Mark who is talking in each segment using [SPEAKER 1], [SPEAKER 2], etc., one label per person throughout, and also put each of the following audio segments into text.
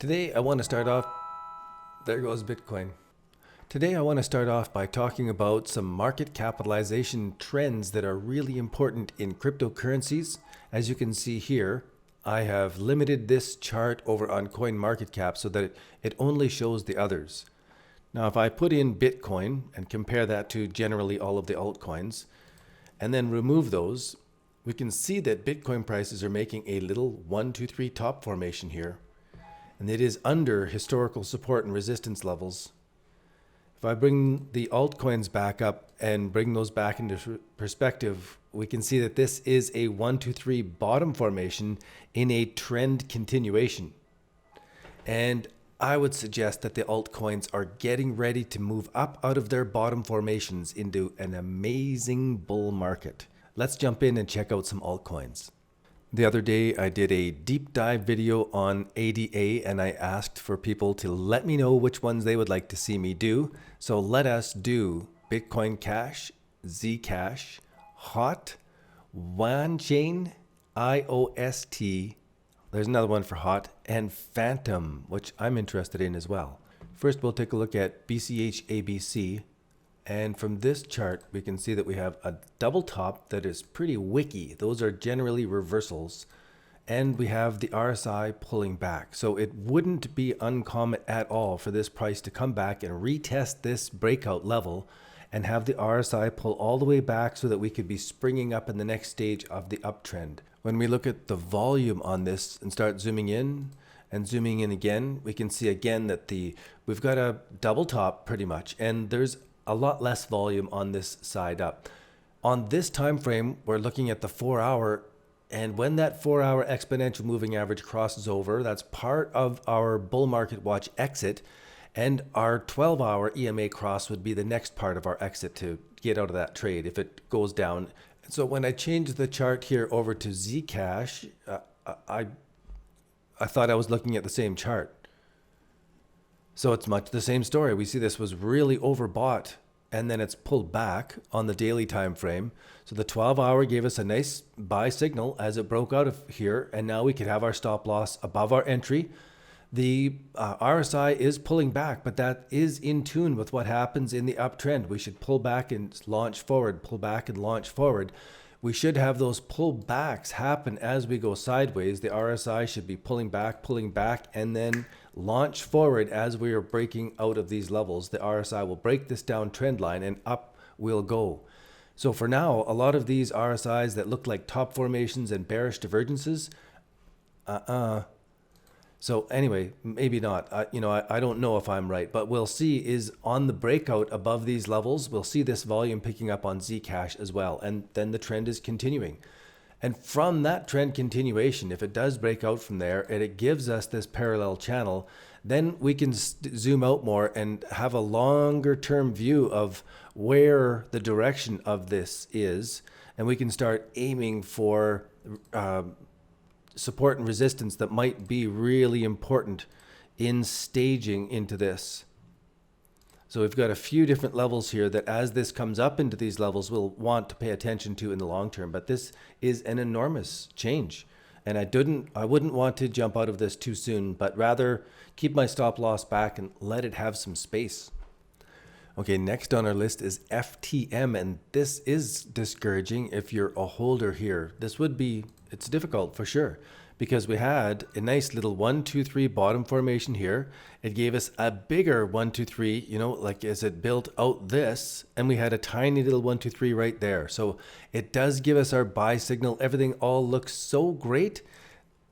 [SPEAKER 1] Today I want to start off, there goes Bitcoin. Today I want to start off by talking about some market capitalization trends that are really important in cryptocurrencies. As you can see here, I have limited this chart over on CoinMarketCap so that it only shows the others. Now if I put in Bitcoin and compare that to generally all of the altcoins and then remove those, we can see that Bitcoin prices are making a little 1, 2, 3 top formation here. And it is under historical support and resistance levels. If I bring the altcoins back up and bring those back into perspective, we can see that this is a 1, 2, 3 bottom formation in a trend continuation. And I would suggest that the altcoins are getting ready to move up out of their bottom formations into an amazing bull market. Let's jump in and check out some altcoins. The other day, I did a deep dive video on ADA and I asked for people to let me know which ones they would like to see me do. So let us do Bitcoin Cash, Zcash, Hot, WAN Chain, IOST, there's another one for Hot, and Phantom, which I'm interested in as well. First, we'll take a look at BCHABC. And from this chart, we can see that we have a double top that is pretty wicky. Those are generally reversals. And we have the RSI pulling back. So it wouldn't be uncommon at all for this price to come back and retest this breakout level and have the RSI pull all the way back so that we could be springing up in the next stage of the uptrend. When we look at the volume on this and start zooming in and zooming in again, we can see again that we've got a double top pretty much, and there's a lot less volume on this side up. On this time frame, we're looking at the 4-hour, and when that 4-hour exponential moving average crosses over, that's part of our bull market watch exit, and our 12-hour EMA cross would be the next part of our exit to get out of that trade if it goes down. So when I changed the chart here over to Zcash, I thought I was looking at the same chart. So it's much the same story. We see this was really overbought and then it's pulled back on the daily time frame. So the 12-hour gave us a nice buy signal as it broke out of here, and now we could have our stop loss above our entry. The RSI is pulling back, but that is in tune with what happens in the uptrend. We should pull back and launch forward, pull back and launch forward. We should have those pullbacks happen as we go sideways. The RSI should be pulling back, and then launch forward as we are breaking out of these levels. The RSI will break this down trend line and up we'll go. So for now, a lot of these RSIs that look like top formations and bearish divergences, So anyway, maybe not. I don't know if I'm right, but we'll see is on the breakout above these levels, we'll see this volume picking up on Zcash as well. And then the trend is continuing. And from that trend continuation, if it does break out from there and it gives us this parallel channel, then we can zoom out more and have a longer term view of where the direction of this is. And we can start aiming for support and resistance that might be really important in staging into this. So we've got a few different levels here that as this comes up into these levels, we'll want to pay attention to in the long term. But this is an enormous change. And I wouldn't want to jump out of this too soon, but rather keep my stop loss back and let it have some space. Okay, next on our list is FTM, and this is discouraging if you're a holder here. It's difficult for sure, because we had a nice little 1, 2, 3 bottom formation here. It gave us a bigger 1, 2, 3, like as it built out this, and we had a tiny little 1, 2, 3 right there. So it does give us our buy signal. Everything all looks so great.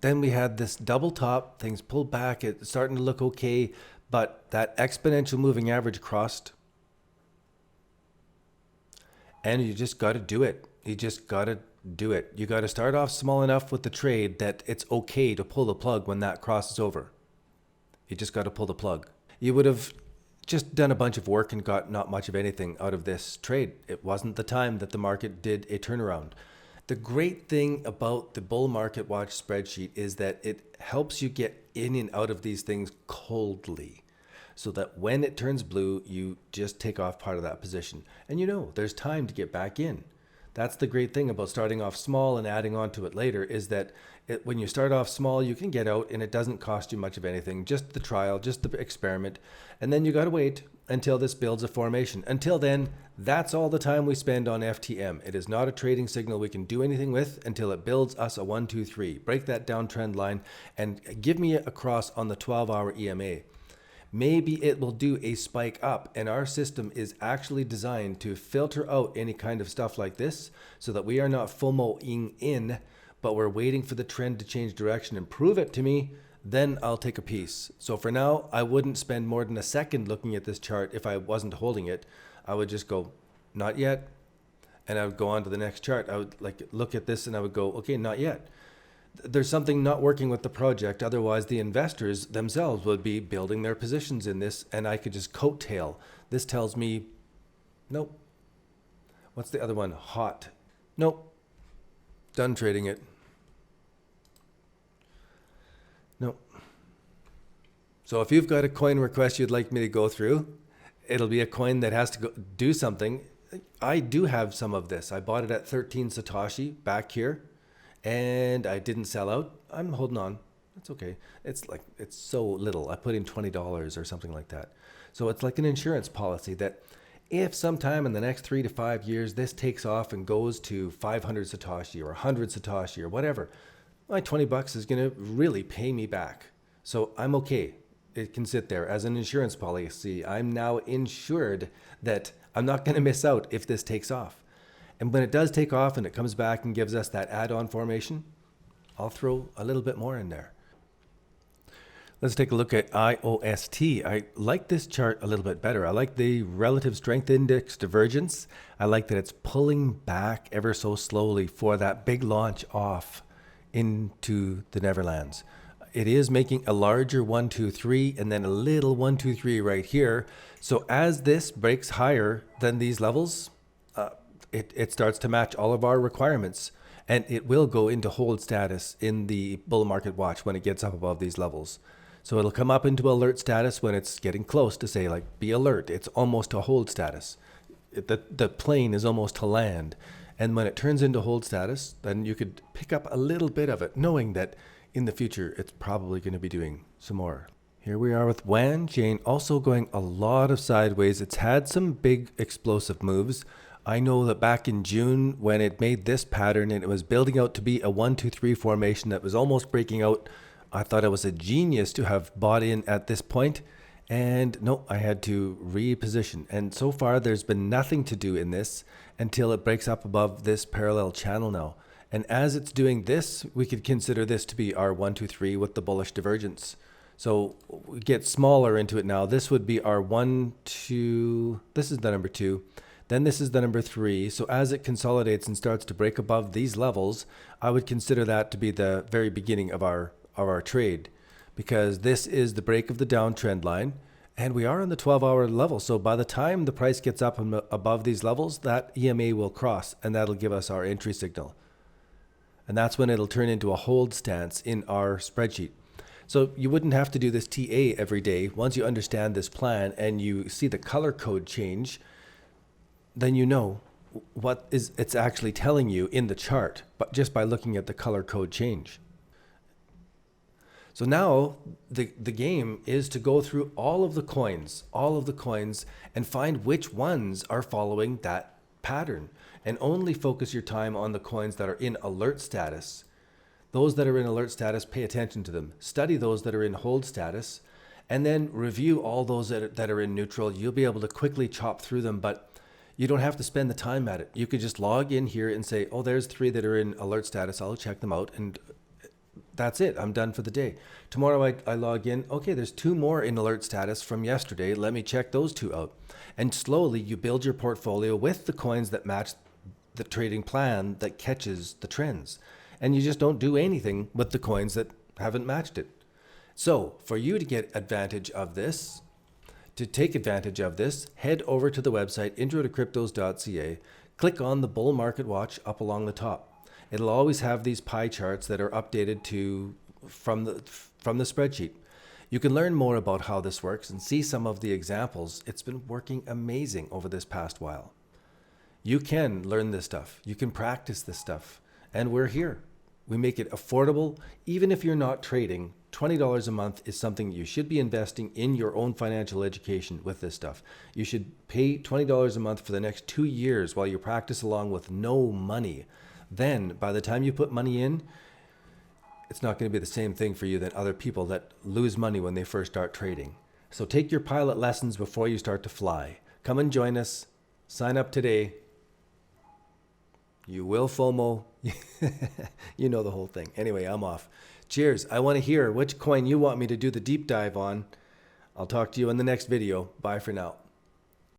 [SPEAKER 1] Then we had this double top, things pulled back, it's starting to look okay, but that exponential moving average crossed. And you just got to do it. You just got to do it. You got to start off small enough with the trade that it's okay to pull the plug when that crosses over. You just got to pull the plug. You would have just done a bunch of work and got not much of anything out of this trade. It wasn't the time that the market did a turnaround. The great thing about the bull market watch spreadsheet is that it helps you get in and out of these things coldly, so that when it turns blue, you just take off part of that position. And there's time to get back in. That's the great thing about starting off small and adding on to it later, is that when you start off small, you can get out and it doesn't cost you much of anything, just the trial, just the experiment. And then you got to wait until this builds a formation. Until then, that's all the time we spend on FTM. It is not a trading signal we can do anything with until it builds us a 1, 2, 3. Break that downtrend line and give me a cross on the 12-hour EMA. Maybe it will do a spike up, and our system is actually designed to filter out any kind of stuff like this so that we are not FOMOing in, but we're waiting for the trend to change direction and prove it to me. Then I'll take a piece. So for now, I wouldn't spend more than a second looking at this chart if I wasn't holding it. I would just go, not yet. And I would go on to the next chart. I would look at this and I would go, okay, not yet. There's something not working with the project. Otherwise, the investors themselves would be building their positions in this, and I could just coattail. This tells me, nope. What's the other one? Hot. Nope. Done trading it. Nope. So if you've got a coin request you'd like me to go through, it'll be a coin that has to go do something. I do have some of this. I bought it at 13 Satoshi back here. And I didn't sell out. I'm holding on. It's okay. It's so little. I put in $20 or something like that. So it's like an insurance policy that if sometime in the next 3 to 5 years this takes off and goes to 500 Satoshi or 100 Satoshi or whatever, my $20 is going to really pay me back. So I'm okay. It can sit there as an insurance policy. I'm now insured that I'm not going to miss out if this takes off. And when it does take off and it comes back and gives us that add-on formation, I'll throw a little bit more in there. Let's take a look at IOST. I like this chart a little bit better. I like the relative strength index divergence. I like that it's pulling back ever so slowly for that big launch off into the Neverlands. It is making a larger 1, 2, 3 and then a little 1, 2, 3 right here. So as this breaks higher than these levels, it starts to match all of our requirements, and it will go into hold status in the bull market watch when it gets up above these levels. So it'll come up into alert status when it's getting close to say, like, be alert. It's almost to hold status. The plane is almost to land. And when it turns into hold status, then you could pick up a little bit of it, knowing that in the future, it's probably going to be doing some more. Here we are with WAN chain also going a lot of sideways. It's had some big explosive moves. I know that back in June when it made this pattern and it was building out to be a 1, 2, 3 formation that was almost breaking out, I thought it was a genius to have bought in at this point. And no, I had to reposition. And so far there's been nothing to do in this until it breaks up above this parallel channel now. And as it's doing this, we could consider this to be our 1, 2, 3 with the bullish divergence. So we get smaller into it now. This would be our 1, 2, this is the number 2. Then this is the number 3. So as it consolidates and starts to break above these levels, I would consider that to be the very beginning of our trade, because this is the break of the downtrend line and we are on the 12-hour level. So by the time the price gets up above these levels, that EMA will cross and that'll give us our entry signal. And that's when it'll turn into a hold stance in our spreadsheet. So you wouldn't have to do this TA every day. Once you understand this plan and you see the color code change, then you know what it's actually telling you in the chart, but just by looking at the color code change. So now the game is to go through all of the coins, and find which ones are following that pattern, and only focus your time on the coins that are in alert status. Those that are in alert status, pay attention to them. Study those that are in hold status, and then review all those that are in neutral. You'll be able to quickly chop through them, but you don't have to spend the time at it. You could just log in here and say, oh, there's 3 that are in alert status. I'll check them out. And that's it. I'm done for the day. Tomorrow I log in. Okay, there's 2 more in alert status from yesterday. Let me check those 2 out. And slowly you build your portfolio with the coins that match the trading plan that catches the trends. And you just don't do anything with the coins that haven't matched it. So for you to get advantage of this, to take advantage of this, head over to the website Introtocryptos.ca, click on the bull market watch up along the top. It'll always have these pie charts that are updated from the spreadsheet. You can learn more about how this works and see some of the examples. It's been working amazing over this past while. You can learn this stuff. You can practice this stuff. And we're here. We make it affordable. Even if you're not trading, $20 a month is something you should be investing in your own financial education with this stuff. You should pay $20 a month for the next 2 years while you practice along with no money. Then, by the time you put money in, it's not going to be the same thing for you than other people that lose money when they first start trading. So take your pilot lessons before you start to fly. Come and join us. Sign up today. You will FOMO. You know the whole thing. Anyway, I'm off. Cheers. I want to hear which coin you want me to do the deep dive on. I'll talk to you in the next video. Bye for now.